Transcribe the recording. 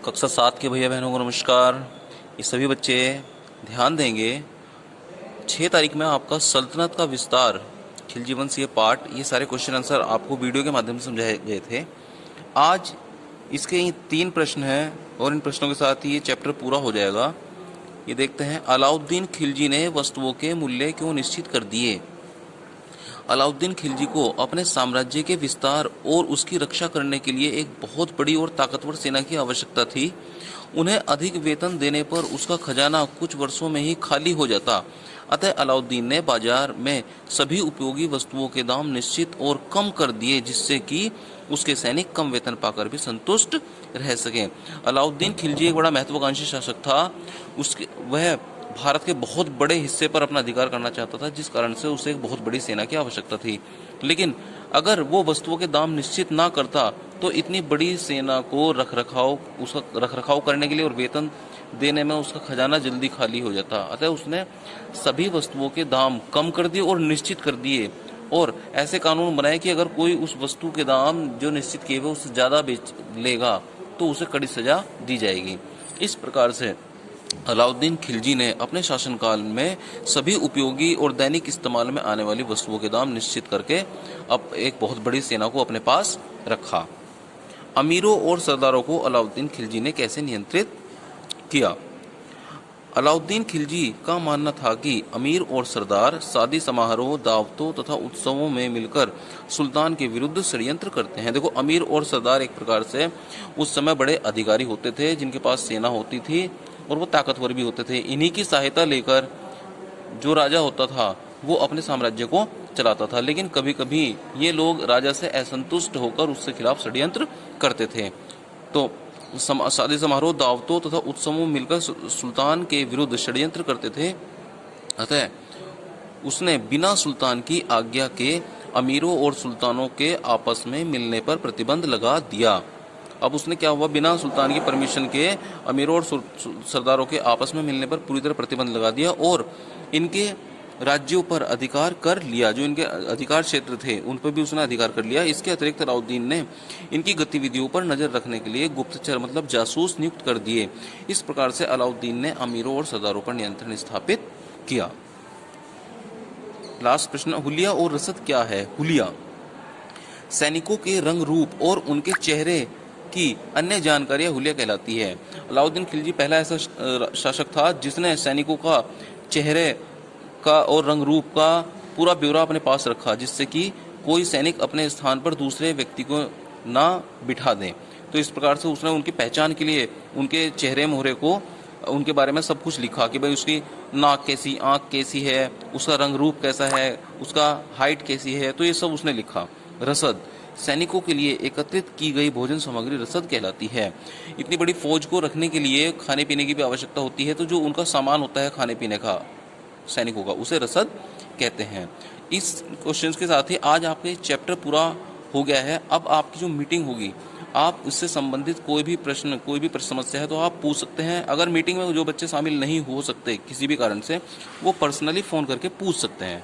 कक्षा 7 के भैया बहनों को नमस्कार। ये सभी बच्चे ध्यान देंगे। 6 तारीख में आपका सल्तनत का विस्तार खिलजी वंश ये पार्ट, ये सारे क्वेश्चन आंसर आपको वीडियो के माध्यम से समझाए गए थे। आज इसके 3 प्रश्न हैं और इन प्रश्नों के साथ ही ये चैप्टर पूरा हो जाएगा। ये देखते हैं। अलाउद्दीन खिलजी ने वस्तुओं के मूल्य क्यों निश्चित कर दिए? अलाउद्दीन खिलजी को अपने साम्राज्य के विस्तार और उसकी रक्षा करने के लिए एक बहुत बड़ी और ताकतवर सेना की आवश्यकता थी। उन्हें अधिक वेतन देने पर उसका खजाना कुछ वर्षों में ही खाली हो जाता। अतः अलाउद्दीन ने बाजार में सभी उपयोगी वस्तुओं के दाम निश्चित और कम कर दिए, जिससे कि उसके सैनिक कम वेतन पाकर भी संतुष्ट रह सकें। अलाउद्दीन खिलजी एक बड़ा महत्वाकांक्षी शासक था। वह भारत के बहुत बड़े हिस्से पर अपना अधिकार करना चाहता था, जिस कारण से उसे एक बहुत बड़ी सेना की आवश्यकता थी। लेकिन अगर वो वस्तुओं के दाम निश्चित ना करता तो इतनी बड़ी सेना को उसका रखरखाव करने के लिए और वेतन देने में उसका खजाना जल्दी खाली हो जाता। अतः उसने सभी वस्तुओं के दाम कम कर दिए और निश्चित कर दिए, और ऐसे कानून बनाए कि अगर कोई उस वस्तु के दाम जो निश्चित किए हुए उससे ज़्यादा बेच लेगा तो उसे कड़ी सजा दी जाएगी। इस प्रकार से अलाउद्दीन खिलजी ने अपने शासनकाल में सभी उपयोगी और दैनिक इस्तेमाल में आने वाली वस्तुओं के दाम निश्चित करके अब एक बहुत बड़ी सेना को अपने पास रखा। अमीरों और सरदारों को अलाउद्दीन खिलजी ने कैसे नियंत्रित किया? अलाउद्दीन खिलजी का मानना था कि अमीर और सरदार शादी समारोह, दावतों तथा उत्सवों में मिलकर सुल्तान के विरुद्ध षड्यंत्र करते हैं। देखो, अमीर और सरदार एक प्रकार से उस समय बड़े अधिकारी होते थे, जिनके पास सेना होती थी और वो ताकतवर भी होते थे। इन्हीं की सहायता लेकर जो राजा होता था वो अपने साम्राज्य को चलाता था। लेकिन कभी कभी ये लोग राजा से असंतुष्ट होकर उसके खिलाफ षड्यंत्र करते थे। तो शादी समारोह, दावतों तथा उत्सवों में मिलकर सुल्तान के विरुद्ध षड्यंत्र करते थे। अतः उसने बिना सुल्तान की आज्ञा के अमीरों और सुल्तानों के आपस में मिलने पर प्रतिबंध लगा दिया। अब उसने क्या हुआ, बिना सुल्तान की परमिशन के अमीरों और सरदारों के आपस में मिलने पर पूरी तरह प्रतिबंध लगा दिया और इनके राज्यों पर अधिकार कर लिया। जो इनके अधिकार क्षेत्र थे उन पर भी उसने अधिकार कर लिया। इसके अतिरिक्त अलाउद्दीन ने इनकी गतिविधियों पर नजर रखने के लिए गुप्तचर मतलब जासूस नियुक्त कर दिए। इस प्रकार से अलाउद्दीन ने अमीरों और सरदारों पर नियंत्रण स्थापित किया। लास्ट प्रश्न, हुलिया और रसद क्या है? हुलिया सैनिकों के रंग रूप और उनके चेहरे की अन्य जानकारियां हुलिया कहलाती है। अलाउद्दीन खिलजी पहला ऐसा शासक था जिसने सैनिकों का चेहरे का और रंग रूप का पूरा ब्यौरा अपने पास रखा, जिससे कि कोई सैनिक अपने स्थान पर दूसरे व्यक्ति को ना बिठा दे। तो इस प्रकार से उसने उनकी पहचान के लिए उनके चेहरे मोहरे को, उनके बारे में सब कुछ लिखा कि भाई उसकी नाक कैसी, आंख कैसी है, उसका रंग रूप कैसा है, उसका हाइट कैसी है। तो ये सब उसने लिखा। रसद सैनिकों के लिए एकत्रित की गई भोजन सामग्री रसद कहलाती है। इतनी बड़ी फौज को रखने के लिए खाने पीने की भी आवश्यकता होती है, तो जो उनका सामान होता है खाने पीने का सैनिकों का, उसे रसद कहते हैं। इस क्वेश्चंस के साथ ही आज आपका चैप्टर पूरा हो गया है। अब आपकी जो मीटिंग होगी, आप उससे संबंधित कोई भी प्रश्न, कोई भी समस्या है तो आप पूछ सकते हैं। अगर मीटिंग में जो बच्चे शामिल नहीं हो सकते किसी भी कारण से, वो पर्सनली फ़ोन करके पूछ सकते हैं।